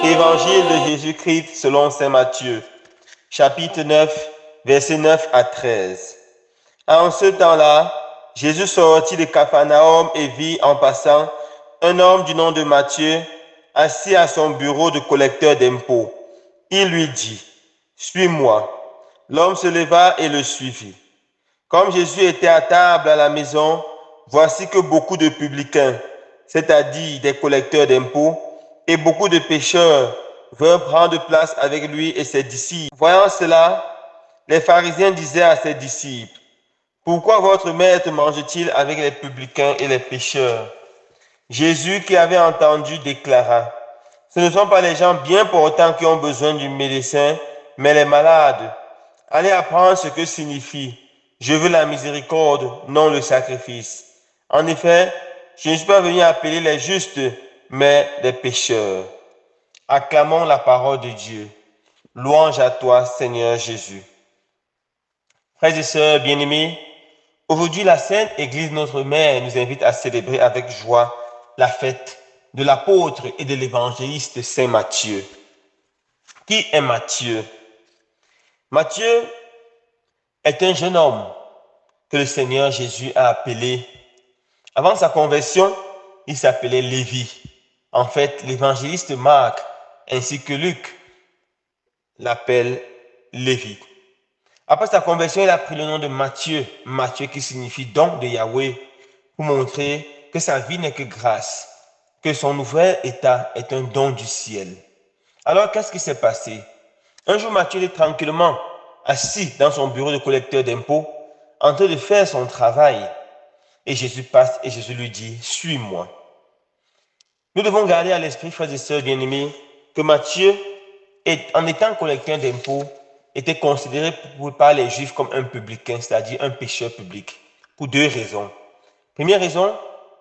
Évangile de Jésus-Christ selon saint Matthieu, chapitre 9, versets 9 à 13. En ce temps-là, Jésus sortit de Capharnaüm et vit en passant un homme du nom de Matthieu assis à son bureau de collecteur d'impôts. Il lui dit, « Suis-moi. » L'homme se leva et le suivit. Comme Jésus était à table à la maison, voici que beaucoup de publicains, c'est-à-dire des collecteurs d'impôts, et beaucoup de pécheurs vinrent prendre place avec lui et ses disciples. Voyant cela, les pharisiens disaient à ses disciples, « Pourquoi votre maître mange-t-il avec les publicains et les pécheurs ?» Jésus, qui avait entendu, déclara, « Ce ne sont pas les gens bien portants qui ont besoin du médecin, mais les malades. Allez apprendre ce que signifie « Je veux la miséricorde, non le sacrifice ». En effet, je ne suis pas venu appeler les justes, mais les pécheurs. Acclamons la parole de Dieu. Louange à toi, Seigneur Jésus. Frères et sœurs bien-aimés, aujourd'hui la Sainte Église, notre Mère, nous invite à célébrer avec joie la fête de l'apôtre et de l'évangéliste Saint Matthieu. Qui est Matthieu? Matthieu est un jeune homme que le Seigneur Jésus a appelé. Avant sa conversion, il s'appelait Lévi. En fait, l'évangéliste Marc ainsi que Luc l'appellent Lévi. Après sa conversion, il a pris le nom de Matthieu, Matthieu qui signifie don de Yahweh, pour montrer que sa vie n'est que grâce, que son nouvel état est un don du ciel. Alors, qu'est-ce qui s'est passé? Un jour, Matthieu est tranquillement assis dans son bureau de collecteur d'impôts, en train de faire son travail. Et Jésus passe et Jésus lui dit, « Suis-moi. » Nous devons garder à l'esprit, frères et sœurs bien-aimés, que Matthieu, en étant collecteur d'impôts, était considéré par les Juifs comme un publicain, c'est-à-dire un pécheur public, pour deux raisons. Première raison,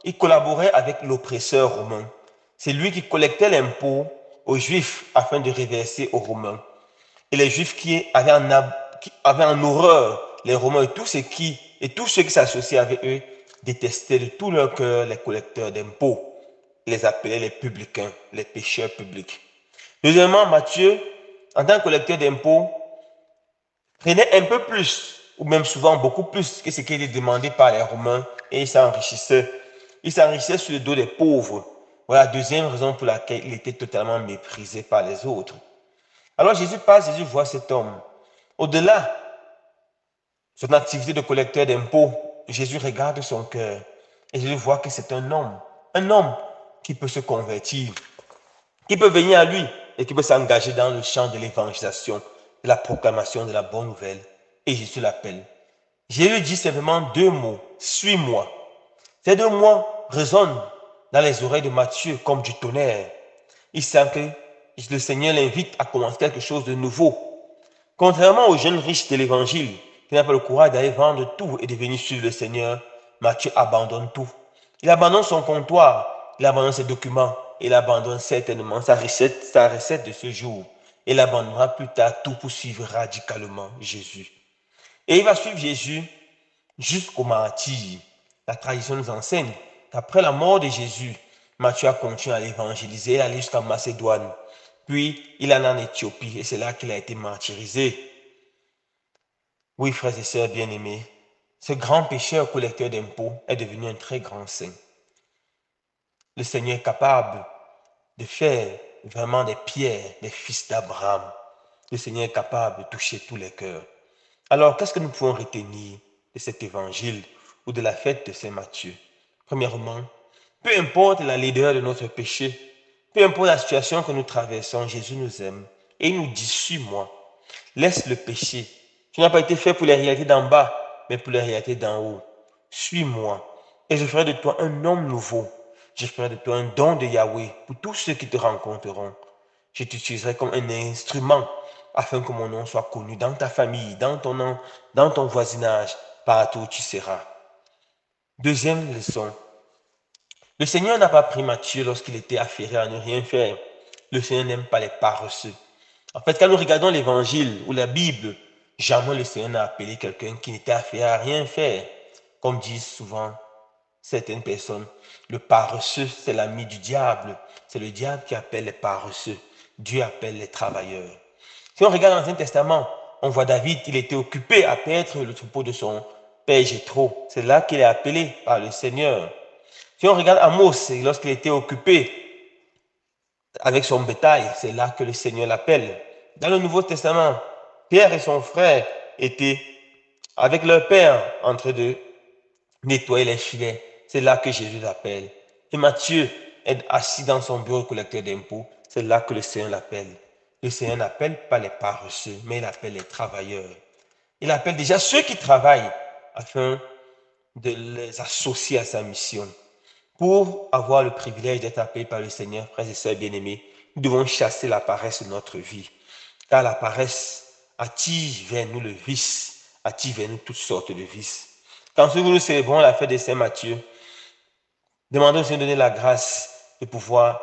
il collaborait avec l'oppresseur romain. C'est lui qui collectait l'impôt aux Juifs afin de reverser aux Romains. Et les Juifs qui avaient en horreur les Romains et tous ceux qui s'associaient avec eux détestaient de tout leur cœur les collecteurs d'impôts. Ils les appelaient les publicains, les pécheurs publics. Deuxièmement, Matthieu, en tant que collecteur d'impôts, prenait un peu plus, ou même souvent beaucoup plus, que ce qui était demandé par les Romains, et il s'enrichissait. Il s'enrichissait sur le dos des pauvres. Voilà la deuxième raison pour laquelle il était totalement méprisé par les autres. Alors Jésus passe, Jésus voit cet homme. Au-delà de son activité de collecteur d'impôts, Jésus regarde son cœur et Jésus voit que c'est un homme qui peut se convertir, qui peut venir à lui et qui peut s'engager dans le champ de l'évangélisation, de la proclamation de la bonne nouvelle. Et Jésus l'appelle. Jésus dit simplement deux mots, « Suis-moi ». Ces deux mots résonnent dans les oreilles de Matthieu comme du tonnerre. Il sent que le Seigneur l'invite à commencer quelque chose de nouveau. Contrairement aux jeunes riches de l'évangile, qui n'a pas le courage d'aller vendre tout et de venir suivre le Seigneur, Matthieu abandonne tout. Il abandonne son comptoir, il abandonne ses documents, il abandonne certainement sa recette de ce jour. Il abandonnera plus tard tout pour suivre radicalement Jésus. Et il va suivre Jésus jusqu'au martyre. La tradition nous enseigne qu'après la mort de Jésus, Matthieu a continué à l'évangéliser, il allait jusqu'en Macédoine. Puis, il allait en Éthiopie et c'est là qu'il a été martyrisé. Oui, frères et sœurs bien-aimés, ce grand pécheur collecteur d'impôts est devenu un très grand saint. Le Seigneur est capable de faire vraiment des pierres, des fils d'Abraham. Le Seigneur est capable de toucher tous les cœurs. Alors, qu'est-ce que nous pouvons retenir de cet évangile ou de la fête de Saint Matthieu? Premièrement, peu importe la laideur de notre péché, peu importe la situation que nous traversons, Jésus nous aime et il nous dit, suis-moi. Laisse le péché. Tu n'as pas été fait pour les réalités d'en bas, mais pour les réalités d'en haut. Suis-moi et je ferai de toi un homme nouveau. Je ferai de toi un don de Yahweh pour tous ceux qui te rencontreront. Je t'utiliserai comme un instrument afin que mon nom soit connu dans ta famille, dans ton voisinage, partout où tu seras. Deuxième leçon. Le Seigneur n'a pas pris Matthieu lorsqu'il était affairé à ne rien faire. Le Seigneur n'aime pas les paresseux. En fait, quand nous regardons l'évangile ou la Bible, jamais le Seigneur n'a appelé quelqu'un qui n'était affairé à rien faire. Comme disent souvent certaines personnes, le paresseux, c'est l'ami du diable. C'est le diable qui appelle les paresseux. Dieu appelle les travailleurs. Si on regarde l'Ancien Testament, on voit David, il était occupé à paître le troupeau de son père Jéthro. C'est là qu'il est appelé par le Seigneur. Si on regarde Amos, lorsqu'il était occupé avec son bétail, c'est là que le Seigneur l'appelle. Dans le Nouveau Testament, Pierre et son frère étaient avec leur père en train de nettoyer les filets. C'est là que Jésus l'appelle. Et Matthieu est assis dans son bureau collecteur d'impôts. C'est là que le Seigneur l'appelle. Le Seigneur n'appelle pas les paresseux, mais il appelle les travailleurs. Il appelle déjà ceux qui travaillent afin de les associer à sa mission. Pour avoir le privilège d'être appelés par le Seigneur, frères et sœurs bien-aimés, nous devons chasser la paresse de notre vie. Car la paresse attire vers nous le vice, attire vers nous toutes sortes de vices. Quand nous célébrons la fête de Saint Matthieu, demandons au Seigneur de donner la grâce de pouvoir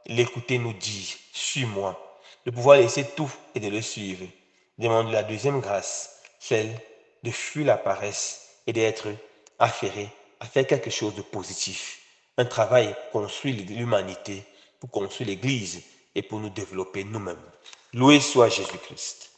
l'écouter nous dire, suis-moi, de pouvoir laisser tout et de le suivre. Demandons la deuxième grâce, celle de fuir la paresse et d'être affairé à faire quelque chose de positif. Un travail pour construire l'humanité, pour construire l'Église et pour nous développer nous-mêmes. Loué soit Jésus-Christ.